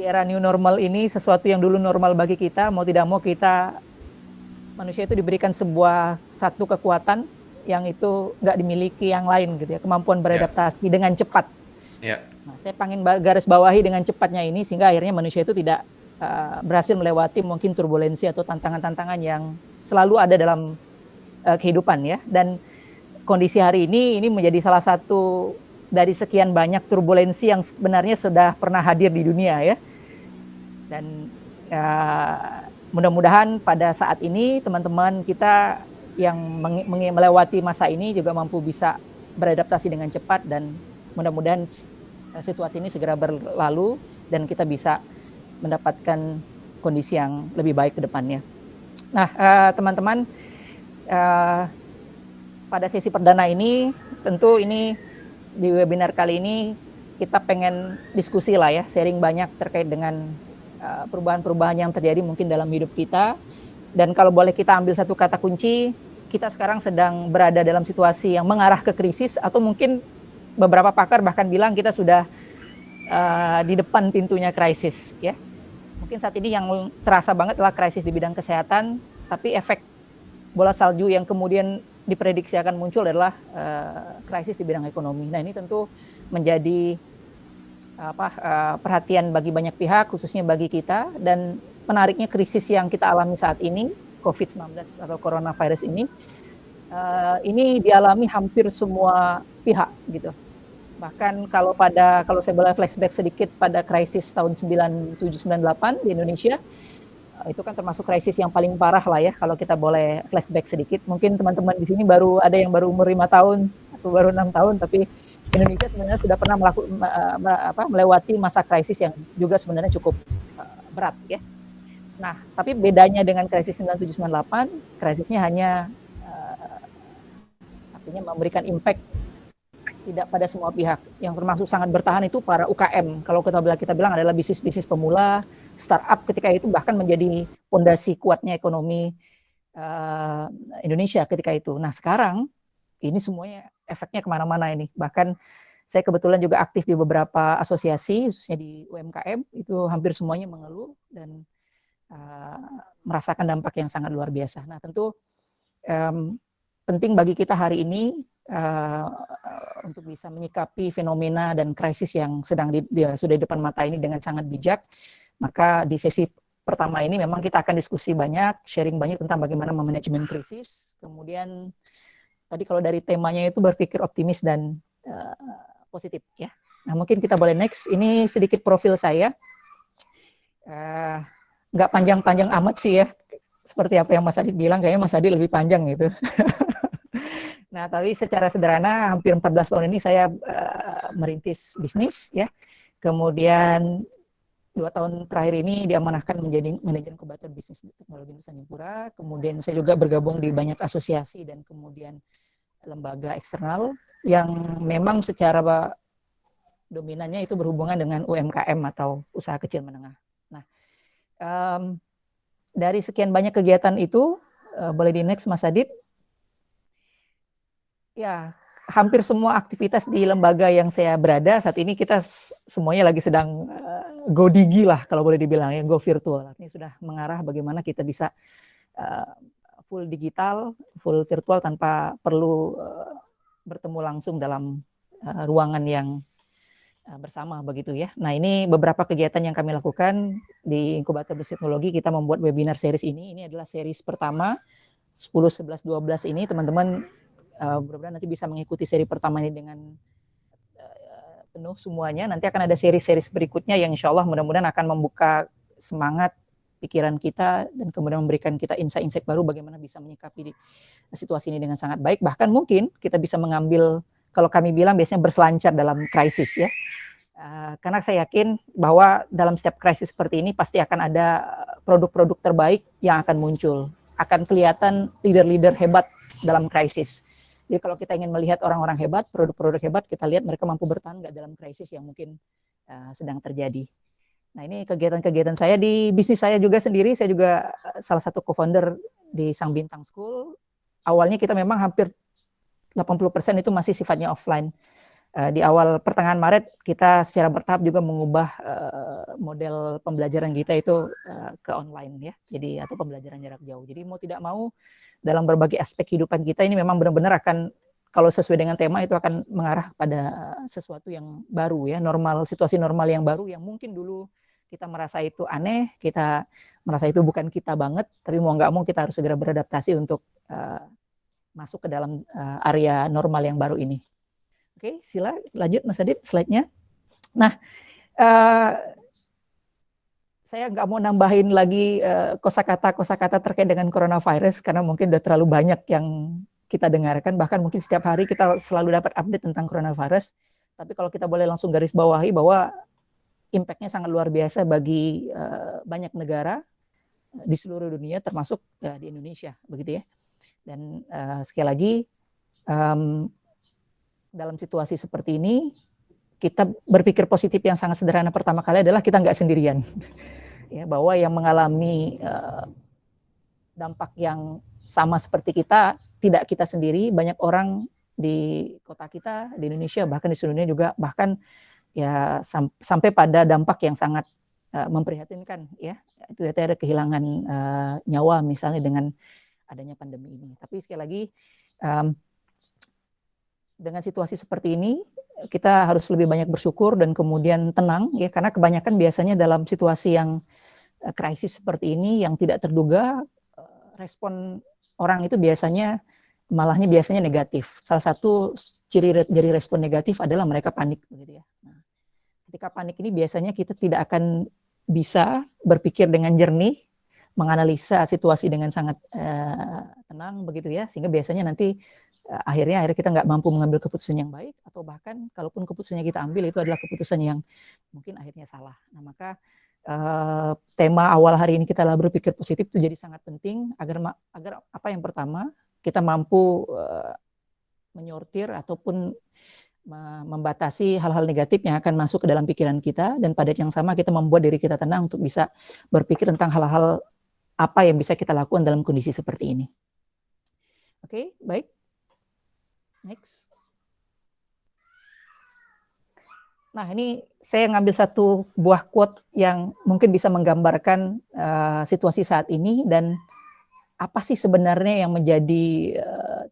era new normal ini sesuatu yang dulu normal bagi kita, mau tidak mau kita manusia itu diberikan satu kekuatan yang itu nggak dimiliki yang lain gitu ya, kemampuan Ya, beradaptasi dengan cepat. ya, Nah, saya pengen garis bawahi dengan cepatnya ini sehingga akhirnya manusia itu tidak berhasil melewati mungkin turbulensi atau tantangan-tantangan yang selalu ada dalam kehidupan ya. Dan kondisi hari ini menjadi salah satu dari sekian banyak turbulensi yang sebenarnya sudah pernah hadir di dunia ya. Dan mudah-mudahan pada saat ini teman-teman kita yang melewati masa ini juga mampu bisa beradaptasi dengan cepat, dan mudah-mudahan situasi ini segera berlalu dan kita bisa mendapatkan kondisi yang lebih baik ke depannya. Nah, teman-teman, pada sesi perdana ini tentu ini di webinar kali ini kita pengen diskusi lah ya, sharing banyak terkait dengan perubahan-perubahan yang terjadi mungkin dalam hidup kita. Dan kalau boleh kita ambil satu kata kunci, kita sekarang sedang berada dalam situasi yang mengarah ke krisis, atau mungkin beberapa pakar bahkan bilang kita sudah di depan pintunya krisis ya. Mungkin saat ini yang terasa banget adalah krisis di bidang kesehatan, tapi efek bola salju yang kemudian diprediksi akan muncul adalah krisis di bidang ekonomi. Nah, ini tentu menjadi perhatian bagi banyak pihak, khususnya bagi kita. Dan menariknya, krisis yang kita alami saat ini, COVID-19 atau coronavirus ini dialami hampir semua pihak gitu. Bahkan kalau saya boleh flashback sedikit pada krisis tahun 97-98 di Indonesia, itu kan termasuk krisis yang paling parah lah ya, kalau kita boleh flashback sedikit. Mungkin teman-teman di sini ada yang baru umur 5 tahun atau baru 6 tahun, tapi Indonesia sebenarnya sudah pernah melewati masa krisis yang juga sebenarnya cukup berat ya. Nah, tapi bedanya dengan krisis 97-98, krisisnya hanya artinya memberikan impact tidak pada semua pihak. Yang termasuk sangat bertahan itu para UKM. Kalau kita bilang adalah bisnis-bisnis pemula, startup ketika itu bahkan menjadi fondasi kuatnya ekonomi Indonesia ketika itu. Nah, sekarang ini semuanya efeknya kemana-mana ini. Bahkan saya kebetulan juga aktif di beberapa asosiasi, khususnya di UMKM, itu hampir semuanya mengeluh dan merasakan dampak yang sangat luar biasa. Nah, tentu penting bagi kita hari ini untuk bisa menyikapi fenomena dan krisis yang sudah di depan mata ini dengan sangat bijak. Maka di sesi pertama ini memang kita akan diskusi banyak, sharing banyak tentang bagaimana memanajemen krisis. Kemudian tadi kalau dari temanya itu berpikir optimis dan positif ya. Nah, mungkin kita boleh next. Ini sedikit profil saya. Nggak panjang-panjang amat sih ya. Seperti apa yang Mas Adit bilang, kayaknya Mas Adit lebih panjang gitu. Nah, tapi secara sederhana hampir 14 tahun ini saya merintis bisnis ya. Kemudian 2 tahun terakhir ini diamanahkan menjadi manajer inkubator bisnis teknologi Nusantara. Kemudian saya juga bergabung di banyak asosiasi dan kemudian lembaga eksternal yang memang secara dominannya itu berhubungan dengan UMKM atau usaha kecil menengah. Nah, dari sekian banyak kegiatan itu, boleh di next Mas Adit. Ya, hampir semua aktivitas di lembaga yang saya berada saat ini kita semuanya lagi sedang go digi lah kalau boleh dibilang ya, go virtual. Artinya sudah mengarah bagaimana kita bisa full digital, full virtual tanpa perlu bertemu langsung dalam ruangan yang bersama begitu ya. Nah, ini beberapa kegiatan yang kami lakukan di Inkubator Bisnis Teknologi. Kita membuat webinar series ini. Ini adalah series pertama 10, 11, 12 ini. Teman-teman mudah-mudahan nanti bisa mengikuti seri pertama ini dengan penuh semuanya. Nanti akan ada seri-seri berikutnya yang insya Allah mudah-mudahan akan membuka semangat pikiran kita dan kemudian memberikan kita insight-insight baru bagaimana bisa menyikapi situasi ini dengan sangat baik. Bahkan mungkin kita bisa mengambil, kalau kami bilang biasanya berselancar dalam krisis ya. Karena saya yakin bahwa dalam setiap krisis seperti ini pasti akan ada produk-produk terbaik yang akan muncul. Akan kelihatan leader-leader hebat dalam krisis. Jadi kalau kita ingin melihat orang-orang hebat, produk-produk hebat, kita lihat mereka mampu bertahan nggak dalam krisis yang mungkin sedang terjadi. Nah, ini kegiatan-kegiatan saya di bisnis saya juga sendiri. Saya juga salah satu co-founder di Sang Bintang School. Awalnya kita memang hampir 80% itu masih sifatnya offline. Di awal pertengahan Maret kita secara bertahap juga mengubah model pembelajaran kita itu ke online ya. Jadi atau pembelajaran jarak jauh. Jadi mau tidak mau dalam berbagai aspek kehidupan kita ini memang benar-benar akan kalau sesuai dengan tema itu akan mengarah pada sesuatu yang baru ya, situasi normal yang baru yang mungkin dulu kita merasa itu aneh, kita merasa itu bukan kita banget, tapi mau nggak mau kita harus segera beradaptasi untuk masuk ke dalam area normal yang baru ini. Oke, sila lanjut Mas Adit slide-nya. Nah, saya nggak mau nambahin lagi kosakata terkait dengan coronavirus karena mungkin udah terlalu banyak yang kita dengarkan, bahkan mungkin setiap hari kita selalu dapat update tentang coronavirus. Tapi kalau kita boleh langsung garis bawahi bahwa impact-nya sangat luar biasa bagi banyak negara di seluruh dunia, termasuk di Indonesia, begitu ya. Dan sekali lagi, dalam situasi seperti ini, kita berpikir positif yang sangat sederhana pertama kali adalah kita nggak sendirian. Ya, bahwa yang mengalami dampak yang sama seperti kita, tidak kita sendiri, banyak orang di kota kita, di Indonesia, bahkan di seluruh dunia juga, bahkan ya sampai pada dampak yang sangat memprihatinkan ya. Itu ada kehilangan nyawa misalnya dengan adanya pandemi ini. Tapi sekali lagi, dengan situasi seperti ini kita harus lebih banyak bersyukur dan kemudian tenang ya, karena kebanyakan biasanya dalam situasi yang krisis seperti ini yang tidak terduga, respon orang itu biasanya negatif. Salah satu ciri dari respon negatif adalah mereka panik begitu ya. Nah, ketika panik ini biasanya kita tidak akan bisa berpikir dengan jernih, menganalisa situasi dengan sangat tenang begitu ya, sehingga biasanya nanti akhirnya kita nggak mampu mengambil keputusan yang baik, atau bahkan kalaupun keputusannya kita ambil itu adalah keputusan yang mungkin akhirnya salah. Nah, maka tema awal hari ini kita berpikir positif itu jadi sangat penting agar apa yang pertama kita mampu menyortir ataupun membatasi hal-hal negatif yang akan masuk ke dalam pikiran kita, dan pada yang sama kita membuat diri kita tenang untuk bisa berpikir tentang hal-hal apa yang bisa kita lakukan dalam kondisi seperti ini. Oke, baik. Next. Nah, ini saya ngambil satu buah quote yang mungkin bisa menggambarkan situasi saat ini dan apa sih sebenarnya yang menjadi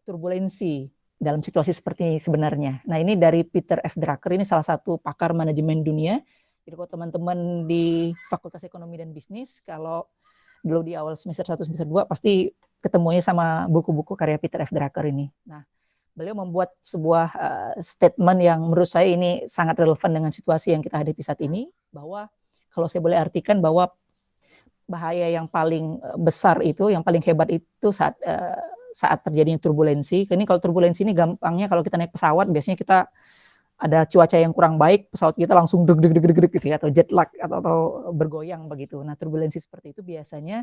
turbulensi dalam situasi seperti ini sebenarnya. Nah, ini dari Peter F. Drucker, ini salah satu pakar manajemen dunia. Jadi kalau teman-teman di Fakultas Ekonomi dan Bisnis, kalau dulu di awal semester 1, semester 2, pasti ketemunya sama buku-buku karya Peter F. Drucker ini. Nah, beliau membuat sebuah statement yang menurut saya ini sangat relevan dengan situasi yang kita hadapi saat ini, bahwa kalau saya boleh artikan bahwa bahaya yang paling besar itu, yang paling hebat itu saat terjadinya turbulensi. Ini kalau turbulensi ini gampangnya kalau kita naik pesawat, biasanya kita ada cuaca yang kurang baik, pesawat kita langsung deg-deg gitu ya, atau jet lag atau bergoyang begitu. Nah, turbulensi seperti itu biasanya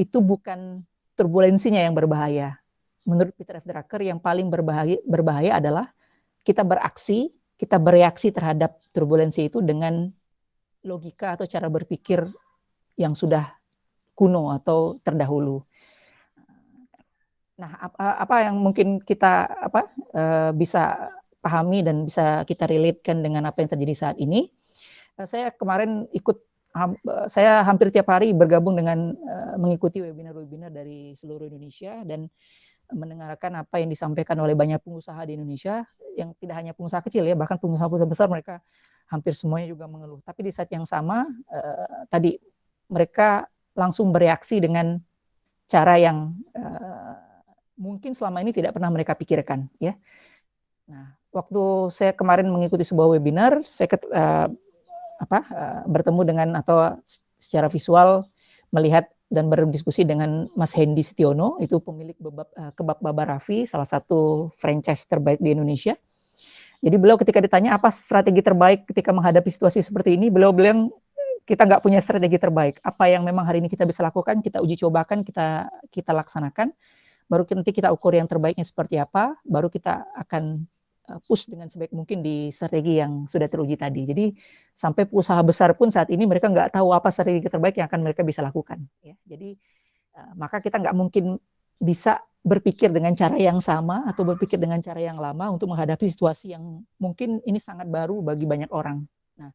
itu bukan turbulensinya yang berbahaya. Menurut Peter F. Drucker, yang paling berbahaya adalah kita bereaksi terhadap turbulensi itu dengan logika atau cara berpikir yang sudah kuno atau terdahulu. Nah, apa yang mungkin kita bisa pahami dan bisa kita relate-kan dengan apa yang terjadi saat ini? Saya kemarin saya hampir tiap hari bergabung dengan mengikuti webinar-webinar dari seluruh Indonesia dan mendengarkan apa yang disampaikan oleh banyak pengusaha di Indonesia, yang tidak hanya pengusaha kecil ya, bahkan pengusaha-pengusaha besar mereka hampir semuanya juga mengeluh. Tapi di saat yang sama tadi mereka langsung bereaksi dengan cara yang mungkin selama ini tidak pernah mereka pikirkan ya. Nah, waktu saya kemarin mengikuti sebuah webinar, saya bertemu dengan atau secara visual melihat dan berdiskusi dengan Mas Hendy Setiono, itu pemilik kebab Baba Raffi, salah satu franchise terbaik di Indonesia. Jadi beliau ketika ditanya apa strategi terbaik ketika menghadapi situasi seperti ini, beliau bilang kita nggak punya strategi terbaik. Apa yang memang hari ini kita bisa lakukan, kita uji cobakan, kita laksanakan. Baru nanti kita ukur yang terbaiknya seperti apa, baru kita akan push dengan sebaik mungkin di strategi yang sudah teruji tadi. Jadi sampai usaha besar pun saat ini mereka nggak tahu apa strategi terbaik yang akan mereka bisa lakukan. Ya. Jadi maka kita nggak mungkin bisa berpikir dengan cara yang sama atau berpikir dengan cara yang lama untuk menghadapi situasi yang mungkin ini sangat baru bagi banyak orang. Nah,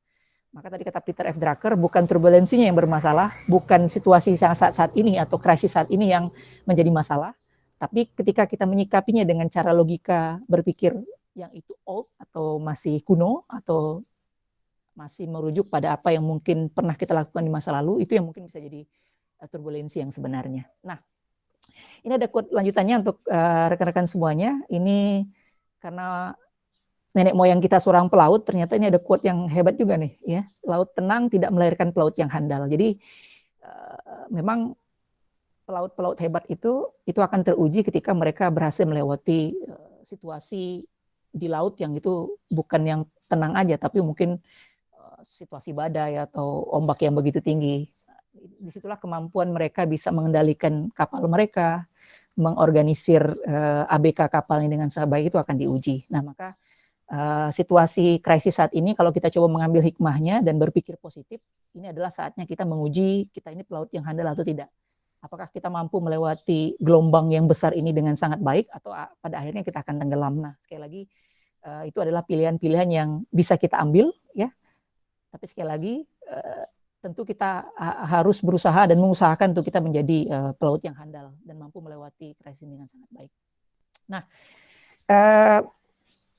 maka tadi kata Peter F. Drucker, bukan turbulensinya yang bermasalah, bukan situasi yang saat ini atau krisis saat ini yang menjadi masalah, tapi ketika kita menyikapinya dengan cara logika berpikir yang itu old atau masih kuno atau masih merujuk pada apa yang mungkin pernah kita lakukan di masa lalu, itu yang mungkin bisa jadi turbulensi yang sebenarnya. Nah, ini ada quote lanjutannya untuk rekan-rekan semuanya. Ini karena nenek moyang kita seorang pelaut, ternyata ini ada quote yang hebat juga nih, ya. Laut tenang tidak melahirkan pelaut yang handal. Jadi memang pelaut-pelaut hebat itu akan teruji ketika mereka berhasil melewati situasi di laut yang itu bukan yang tenang aja, tapi mungkin situasi badai atau ombak yang begitu tinggi. Disitulah kemampuan mereka bisa mengendalikan kapal mereka, mengorganisir ABK kapalnya dengan baik itu akan diuji. Nah, maka situasi krisis saat ini kalau kita coba mengambil hikmahnya dan berpikir positif, ini adalah saatnya kita menguji kita ini pelaut yang handal atau tidak. Apakah kita mampu melewati gelombang yang besar ini dengan sangat baik atau pada akhirnya kita akan tenggelam. Nah, sekali lagi itu adalah pilihan-pilihan yang bisa kita ambil, ya. Tapi sekali lagi tentu kita harus berusaha dan mengusahakan untuk kita menjadi pelaut yang handal dan mampu melewati krisis dengan sangat baik. Nah,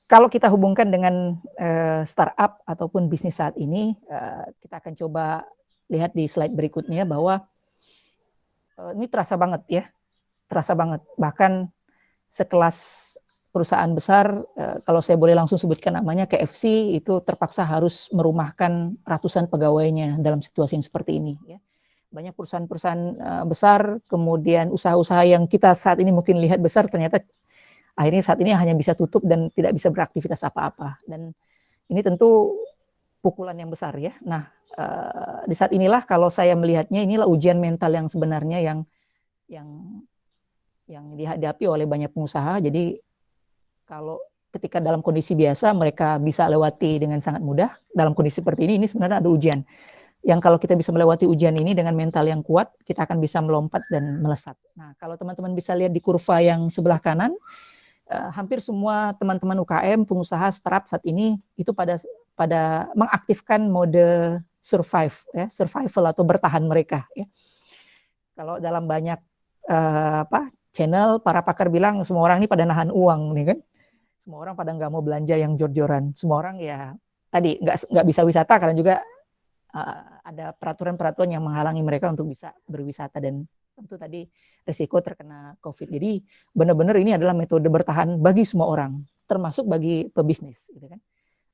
kalau kita hubungkan dengan startup ataupun bisnis saat ini, kita akan coba lihat di slide berikutnya bahwa ini terasa banget, ya, terasa banget. Bahkan sekelas perusahaan besar, kalau saya boleh langsung sebutkan namanya, KFC, itu terpaksa harus merumahkan ratusan pegawainya dalam situasi yang seperti ini. Ya. Banyak perusahaan-perusahaan besar, kemudian usaha-usaha yang kita saat ini mungkin lihat besar, ternyata akhirnya saat ini hanya bisa tutup dan tidak bisa beraktivitas apa-apa. Dan ini tentu pukulan yang besar, ya. Nah, di saat inilah kalau saya melihatnya, inilah ujian mental yang sebenarnya yang dihadapi oleh banyak pengusaha. Jadi kalau ketika dalam kondisi biasa mereka bisa lewati dengan sangat mudah, dalam kondisi seperti ini sebenarnya ada ujian. Yang kalau kita bisa melewati ujian ini dengan mental yang kuat, kita akan bisa melompat dan melesat. Nah, kalau teman-teman bisa lihat di kurva yang sebelah kanan, hampir semua teman-teman UKM, pengusaha, startup saat ini itu pada mengaktifkan mode survival atau bertahan mereka. Ya. Kalau dalam banyak channel, para pakar bilang semua orang ini pada nahan uang, nih kan? Semua orang pada nggak mau belanja yang jor-joran. Semua orang ya tadi nggak bisa wisata karena juga ada peraturan-peraturan yang menghalangi mereka untuk bisa berwisata dan tentu tadi risiko terkena COVID. Jadi benar-benar ini adalah metode bertahan bagi semua orang, termasuk bagi pebisnis, gitu kan.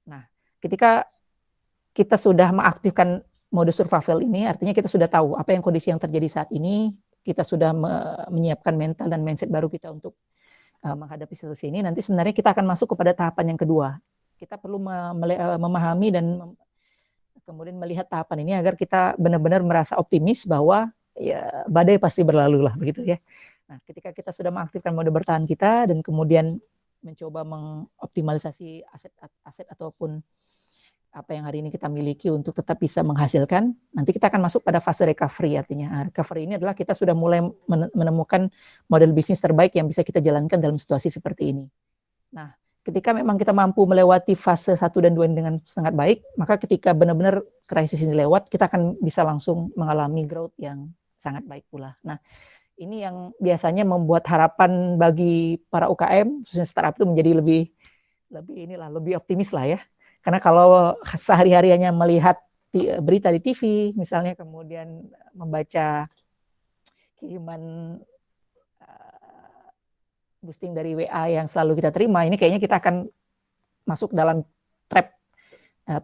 Nah, ketika kita sudah mengaktifkan mode survival ini, artinya kita sudah tahu apa yang kondisi yang terjadi saat ini, kita sudah menyiapkan mental dan mindset baru kita untuk menghadapi situasi ini. Nanti sebenarnya kita akan masuk kepada tahapan yang kedua. Kita perlu memahami dan kemudian melihat tahapan ini agar kita benar-benar merasa optimis bahwa ya badai pasti berlalu lah, begitu ya. Nah, ketika kita sudah mengaktifkan mode bertahan kita dan kemudian mencoba mengoptimalisasi aset ataupun apa yang hari ini kita miliki untuk tetap bisa menghasilkan, nanti kita akan masuk pada fase recovery. Artinya recovery ini adalah kita sudah mulai menemukan model bisnis terbaik yang bisa kita jalankan dalam situasi seperti ini. Nah, ketika memang kita mampu melewati fase 1 dan 2 dengan sangat baik, maka ketika benar-benar krisis ini lewat, kita akan bisa langsung mengalami growth yang sangat baik pula. Nah, ini yang biasanya membuat harapan bagi para UKM, khususnya startup itu menjadi lebih optimis lah, ya. Karena kalau sehari-hari hanya melihat berita di TV, misalnya, kemudian membaca kiriman boosting dari WA yang selalu kita terima, ini kayaknya kita akan masuk dalam trap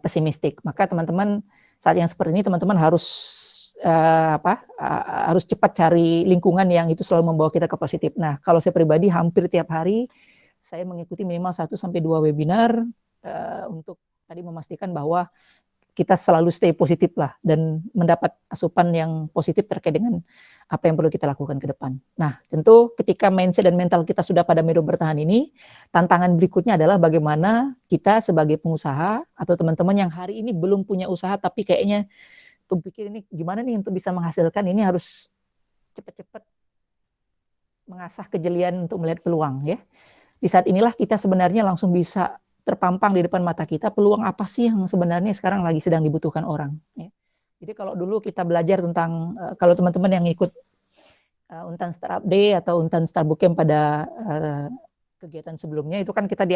pesimistik. Maka teman-teman saat yang seperti ini, teman-teman harus harus cepat cari lingkungan yang itu selalu membawa kita ke positif. Nah, kalau saya pribadi hampir tiap hari saya mengikuti minimal 1-2 webinar untuk tadi memastikan bahwa kita selalu stay positif lah dan mendapat asupan yang positif terkait dengan apa yang perlu kita lakukan ke depan. Nah, tentu ketika mindset dan mental kita sudah pada mode bertahan ini, tantangan berikutnya adalah bagaimana kita sebagai pengusaha atau teman-teman yang hari ini belum punya usaha tapi kayaknya berpikir ini gimana nih untuk bisa menghasilkan, ini harus cepat-cepat mengasah kejelian untuk melihat peluang ya. Di saat inilah kita sebenarnya langsung bisa terpampang di depan mata kita peluang apa sih yang sebenarnya sekarang lagi sedang dibutuhkan orang. Ya. Jadi kalau dulu kita belajar tentang, kalau teman-teman yang ikut Untan Startup Day atau Untan Startup Bootcamp pada kegiatan sebelumnya, itu kan kita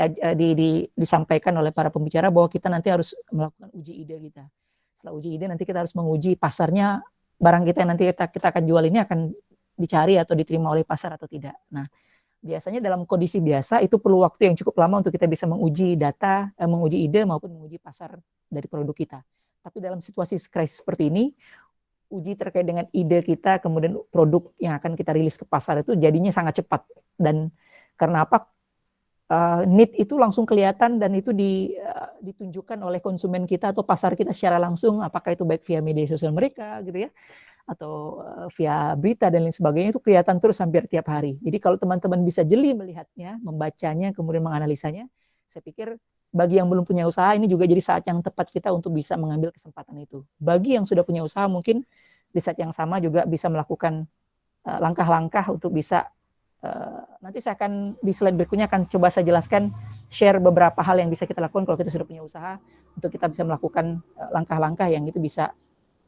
disampaikan oleh para pembicara bahwa kita nanti harus melakukan uji ide kita. Setelah uji ide nanti kita harus menguji pasarnya, barang kita yang nanti kita akan jual ini akan dicari atau diterima oleh pasar atau tidak. Nah, biasanya dalam kondisi biasa itu perlu waktu yang cukup lama untuk kita bisa menguji data, menguji ide maupun menguji pasar dari produk kita. Tapi dalam situasi krisis seperti ini, uji terkait dengan ide kita, kemudian produk yang akan kita rilis ke pasar itu jadinya sangat cepat. Dan karena apa? Need itu langsung kelihatan dan itu ditunjukkan oleh konsumen kita atau pasar kita secara langsung, apakah itu baik via media sosial mereka gitu ya, atau via berita dan lain sebagainya, itu kelihatan terus hampir tiap hari. Jadi kalau teman-teman bisa jeli melihatnya, membacanya, kemudian menganalisanya, saya pikir bagi yang belum punya usaha ini juga jadi saat yang tepat kita untuk bisa mengambil kesempatan itu. Bagi yang sudah punya usaha mungkin di saat yang sama juga bisa melakukan langkah-langkah untuk bisa, nanti saya akan di slide berikutnya akan coba saya jelaskan, share beberapa hal yang bisa kita lakukan kalau kita sudah punya usaha untuk kita bisa melakukan langkah-langkah yang itu bisa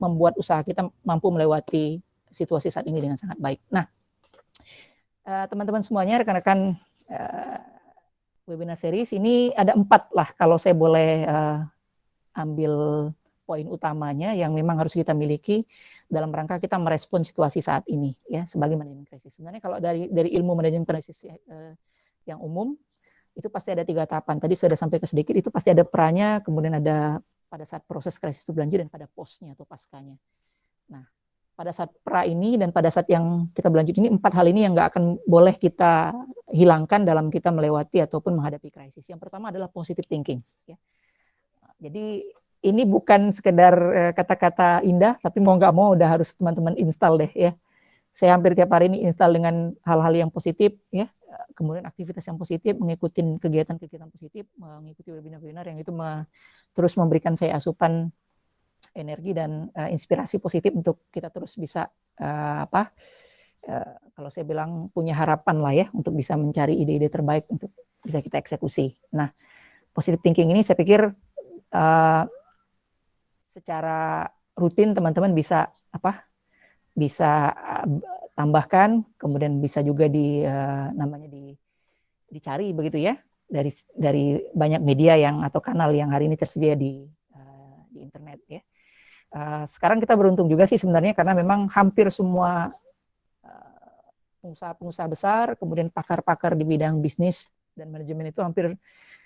membuat usaha kita mampu melewati situasi saat ini dengan sangat baik. Nah, teman-teman semuanya, rekan-rekan webinar series ini ada 4 lah kalau saya boleh ambil poin utamanya yang memang harus kita miliki dalam rangka kita merespon situasi saat ini ya sebagai manajemen krisis. Sebenarnya kalau dari ilmu manajemen krisis yang umum itu pasti ada 3 tahapan. Tadi sudah sampai ke sedikit, itu pasti ada pra-nya, kemudian ada pada saat proses krisis itu berlanjut dan pada post-nya atau paskanya. Nah, pada saat pra ini dan pada saat yang kita berlanjut ini, 4 hal ini yang nggak akan boleh kita hilangkan dalam kita melewati ataupun menghadapi krisis. Yang pertama adalah positive thinking. Ya. Jadi ini bukan sekedar kata-kata indah, tapi mau nggak mau udah harus teman-teman install deh ya. Saya hampir tiap hari ini install dengan hal-hal yang positif ya, kemudian aktivitas yang positif, mengikuti kegiatan-kegiatan positif, mengikuti webinar-webinar yang itu terus memberikan saya asupan energi dan inspirasi positif untuk kita terus bisa kalau saya bilang punya harapan lah ya untuk bisa mencari ide-ide terbaik untuk bisa kita eksekusi. Nah, positive thinking ini saya pikir secara rutin teman-teman bisa bisa tambahkan, kemudian bisa juga dicari begitu ya dari banyak media yang atau kanal yang hari ini tersedia di internet ya. Sekarang kita beruntung juga sih sebenarnya karena memang hampir semua pengusaha-pengusaha besar, kemudian pakar-pakar di bidang bisnis dan manajemen itu hampir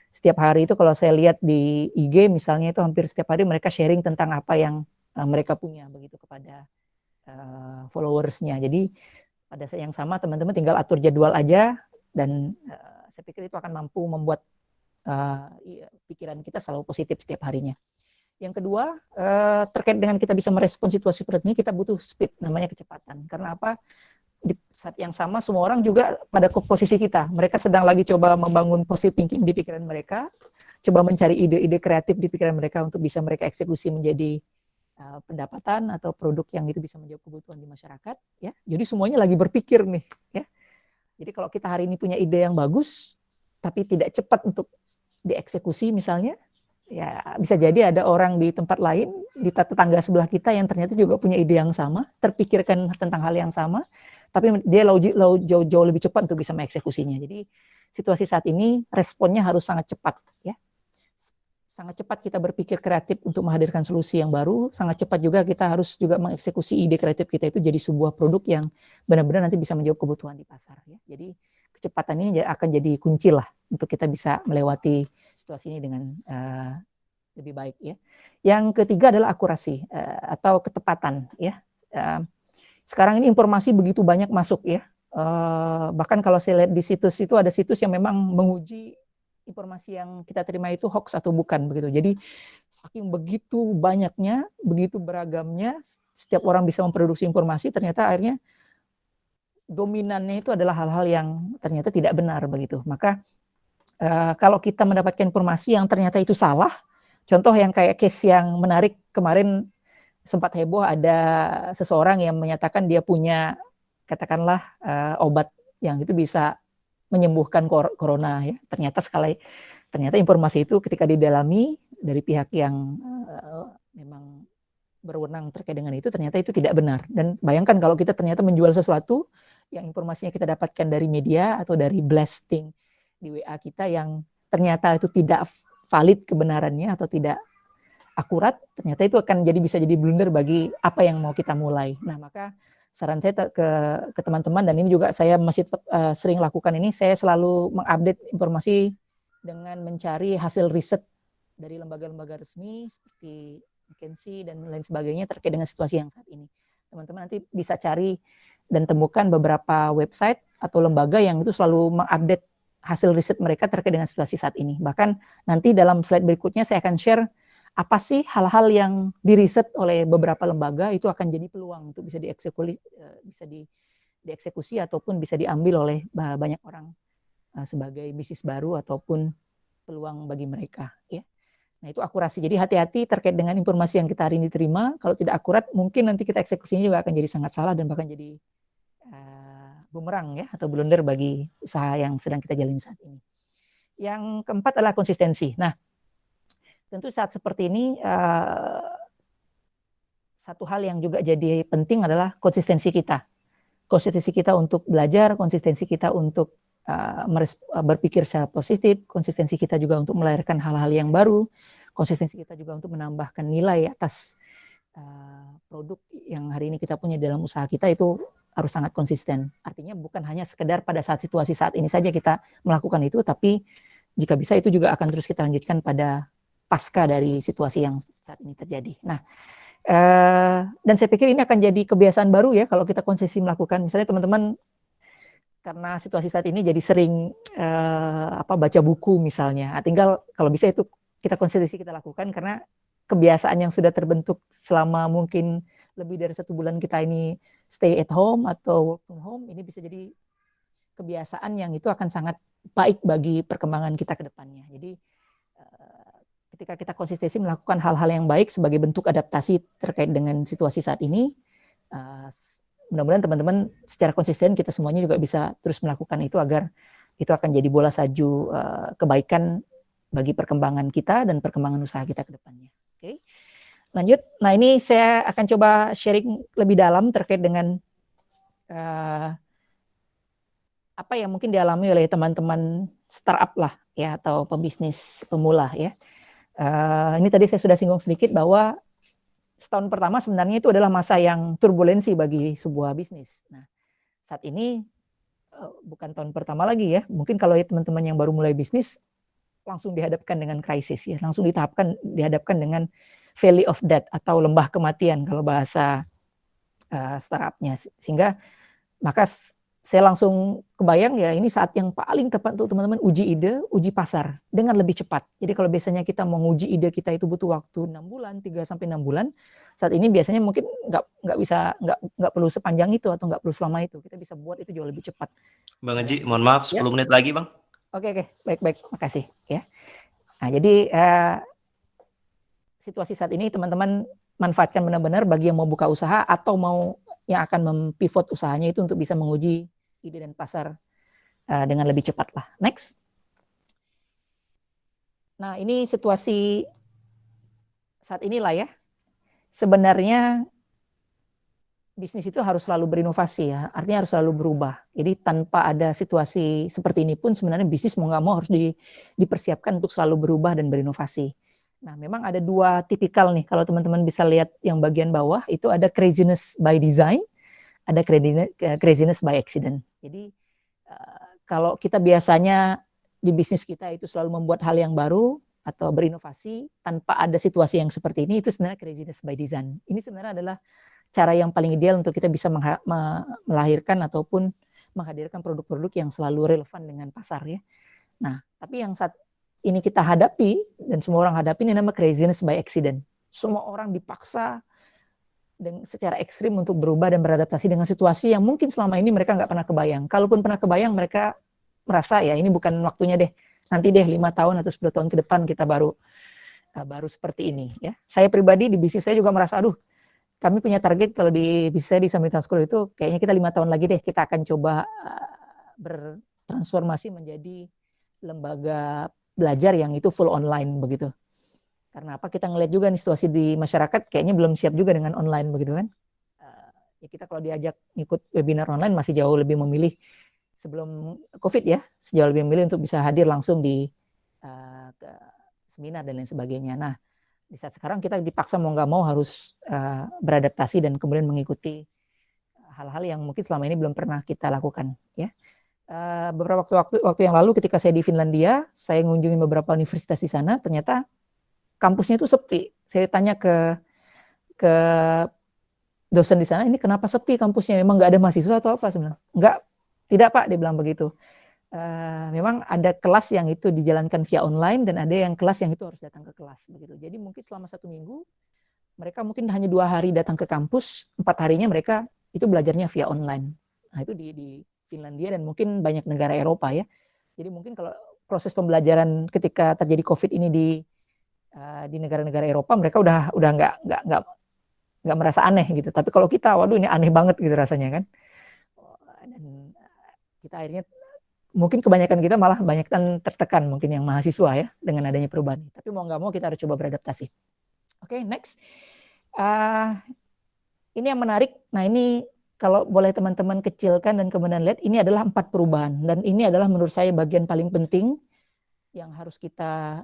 setiap hari itu kalau saya lihat di IG misalnya itu hampir setiap hari mereka sharing tentang apa yang mereka punya begitu kepada followersnya. Jadi pada saat yang sama teman-teman tinggal atur jadwal aja dan saya pikir itu akan mampu membuat pikiran kita selalu positif setiap harinya. Yang kedua, terkait dengan kita bisa merespon situasi seperti ini, kita butuh speed, namanya kecepatan. Karena apa? Di saat yang sama semua orang juga pada posisi kita. Mereka sedang lagi coba membangun positive thinking di pikiran mereka, coba mencari ide-ide kreatif di pikiran mereka untuk bisa mereka eksekusi menjadi pendapatan atau produk yang itu bisa menjawab kebutuhan di masyarakat. Ya, jadi semuanya lagi berpikir nih. Ya, jadi kalau kita hari ini punya ide yang bagus, tapi tidak cepat untuk dieksekusi misalnya, ya bisa jadi ada orang di tempat lain, di tetangga sebelah kita yang ternyata juga punya ide yang sama, terpikirkan tentang hal yang sama, tapi dia jauh lebih cepat untuk bisa mengeksekusinya. Jadi situasi saat ini responnya harus sangat cepat ya. Sangat cepat kita berpikir kreatif untuk menghadirkan solusi yang baru, sangat cepat juga kita harus juga mengeksekusi ide kreatif kita itu jadi sebuah produk yang benar-benar nanti bisa menjawab kebutuhan di pasar ya. Jadi kecepatan ini akan jadi kunci lah untuk kita bisa melewati situasi ini dengan lebih baik ya. Yang ketiga adalah akurasi atau ketepatan ya. Sekarang ini informasi begitu banyak masuk ya. Bahkan kalau saya lihat di situs itu ada situs yang memang menguji informasi yang kita terima itu hoax atau bukan begitu. Jadi saking begitu banyaknya, begitu beragamnya, setiap orang bisa memproduksi informasi, ternyata akhirnya dominannya itu adalah hal-hal yang ternyata tidak benar begitu. Maka kalau kita mendapatkan informasi yang ternyata itu salah, contoh yang kayak case yang menarik kemarin sempat heboh, ada seseorang yang menyatakan dia punya katakanlah obat yang itu bisa menyembuhkan corona ya. Ternyata informasi itu ketika didalami dari pihak yang memang berwenang terkait dengan itu, ternyata itu tidak benar. Dan bayangkan kalau kita ternyata menjual sesuatu yang informasinya kita dapatkan dari media atau dari blasting di WA kita yang ternyata itu tidak valid kebenarannya atau tidak akurat, ternyata itu akan bisa jadi blunder bagi apa yang mau kita mulai. Nah, maka saran saya ke teman-teman, dan ini juga saya masih sering lakukan ini, saya selalu mengupdate informasi dengan mencari hasil riset dari lembaga-lembaga resmi seperti McKinsey dan lain sebagainya terkait dengan situasi yang saat ini. Teman-teman nanti bisa cari dan temukan beberapa website atau lembaga yang itu selalu mengupdate hasil riset mereka terkait dengan situasi saat ini. Bahkan nanti dalam slide berikutnya saya akan share apa sih hal-hal yang diriset oleh beberapa lembaga itu akan jadi peluang untuk bisa dieksekusi ataupun bisa diambil oleh banyak orang sebagai bisnis baru ataupun peluang bagi mereka ya. Nah, itu akurasi. Jadi hati-hati terkait dengan informasi yang kita hari ini terima. Kalau tidak akurat, mungkin nanti kita eksekusinya juga akan jadi sangat salah dan bahkan jadi bumerang ya atau blunder bagi usaha yang sedang kita jalani saat ini. Yang keempat adalah konsistensi. Nah, tentu saat seperti ini satu hal yang juga jadi penting adalah konsistensi kita. Konsistensi kita untuk belajar, konsistensi kita untuk berpikir secara positif, konsistensi kita juga untuk melahirkan hal-hal yang baru, konsistensi kita juga untuk menambahkan nilai atas produk yang hari ini kita punya dalam usaha kita, itu harus sangat konsisten. Artinya bukan hanya sekedar pada saat situasi saat ini saja kita melakukan itu, tapi jika bisa itu juga akan terus kita lanjutkan pada pasca dari situasi yang saat ini terjadi. Nah, dan saya pikir ini akan jadi kebiasaan baru ya kalau kita konsisten melakukan. Misalnya teman-teman karena situasi saat ini jadi sering baca buku misalnya. Tinggal kalau bisa itu kita konsistensi kita lakukan, karena kebiasaan yang sudah terbentuk selama mungkin lebih dari 1 bulan kita ini stay at home atau work from home, ini bisa jadi kebiasaan yang itu akan sangat baik bagi perkembangan kita ke depannya. Jadi ketika kita konsistensi melakukan hal-hal yang baik sebagai bentuk adaptasi terkait dengan situasi saat ini, mudah-mudahan teman-teman secara konsisten kita semuanya juga bisa terus melakukan itu, agar itu akan jadi bola salju kebaikan bagi perkembangan kita dan perkembangan usaha kita ke depannya. Oke. Lanjut. Nah, ini saya akan coba sharing lebih dalam terkait dengan apa yang mungkin dialami oleh teman-teman startup lah ya, atau pebisnis pemula ya. Ini tadi saya sudah singgung sedikit bahwa setahun pertama sebenarnya itu adalah masa yang turbulensi bagi sebuah bisnis. Nah, saat ini bukan tahun pertama lagi ya. Mungkin kalau teman-teman yang baru mulai bisnis langsung dihadapkan dengan krisis ya, langsung dihadapkan dengan valley of death atau lembah kematian kalau bahasa startupnya. Sehingga maka saya langsung kebayang ya, ini saat yang paling tepat untuk teman-teman uji ide, uji pasar dengan lebih cepat. Jadi kalau biasanya kita menguji ide kita itu butuh waktu 6 bulan, 3 sampai 6 bulan, saat ini biasanya mungkin nggak perlu sepanjang itu atau nggak perlu selama itu. Kita bisa buat itu jauh lebih cepat. Bang Haji, mohon maaf 10 menit lagi, Bang. Oke, baik, makasih ya. Nah, jadi situasi saat ini teman-teman manfaatkan benar-benar bagi yang mau buka usaha atau yang akan mempivot usahanya itu untuk bisa menguji ide dan pasar dengan lebih cepat lah. Next. Nah, ini situasi saat inilah ya. Sebenarnya bisnis itu harus selalu berinovasi ya, artinya harus selalu berubah. Jadi tanpa ada situasi seperti ini pun sebenarnya bisnis mau nggak mau harus dipersiapkan untuk selalu berubah dan berinovasi. Nah, memang ada 2 tipikal nih, kalau teman-teman bisa lihat yang bagian bawah, itu ada craziness by design, ada craziness by accident. Jadi kalau kita biasanya di bisnis kita itu selalu membuat hal yang baru atau berinovasi tanpa ada situasi yang seperti ini, itu sebenarnya craziness by design. Ini sebenarnya adalah cara yang paling ideal untuk kita bisa melahirkan ataupun menghadirkan produk-produk yang selalu relevan dengan pasar ya. Nah, tapi yang saat ini kita hadapi dan semua orang hadapi ini namanya craziness by accident. Semua orang dipaksa secara ekstrim untuk berubah dan beradaptasi dengan situasi yang mungkin selama ini mereka nggak pernah kebayang. Kalaupun pernah kebayang, mereka merasa ya ini bukan waktunya deh. Nanti deh 5 tahun atau 10 tahun ke depan kita baru seperti ini ya. Saya pribadi di bisnis saya juga merasa, aduh, kami punya target kalau di bisnis saya di Sambitan School itu kayaknya kita 5 tahun lagi deh kita akan coba bertransformasi menjadi lembaga belajar yang itu full online begitu. Karena apa, kita ngelihat juga nih situasi di masyarakat kayaknya belum siap juga dengan online begitu kan. Ya kita kalau diajak ikut webinar online masih jauh lebih memilih sebelum COVID ya, sejauh lebih memilih untuk bisa hadir langsung di ke seminar dan lain sebagainya. Nah, di saat sekarang kita dipaksa mau nggak mau harus beradaptasi dan kemudian mengikuti hal-hal yang mungkin selama ini belum pernah kita lakukan ya. Beberapa waktu yang lalu ketika saya di Finlandia, saya mengunjungi beberapa universitas di sana, ternyata kampusnya itu sepi. Saya tanya ke dosen di sana, ini kenapa sepi kampusnya? Memang nggak ada mahasiswa atau apa sebenarnya? Nggak, tidak Pak, dia bilang begitu. Memang ada kelas yang itu dijalankan via online dan ada yang kelas yang itu harus datang ke kelas begitu. Jadi mungkin selama 1 minggu mereka mungkin hanya 2 hari datang ke kampus, 4 harinya mereka itu belajarnya via online. Nah itu di Finlandia dan mungkin banyak negara Eropa ya. Jadi mungkin kalau proses pembelajaran ketika terjadi COVID ini di negara-negara Eropa mereka udah nggak merasa aneh gitu. Tapi kalau kita, waduh ini aneh banget gitu rasanya kan. Dan kita akhirnya mungkin kebanyakan kita malah banyak tertekan mungkin yang mahasiswa ya dengan adanya perubahan. Tapi mau nggak mau kita harus coba beradaptasi. Oke, next. Ini yang menarik. Nah ini kalau boleh teman-teman kecilkan dan kemudian lihat, ini adalah 4 perubahan dan ini adalah menurut saya bagian paling penting yang harus kita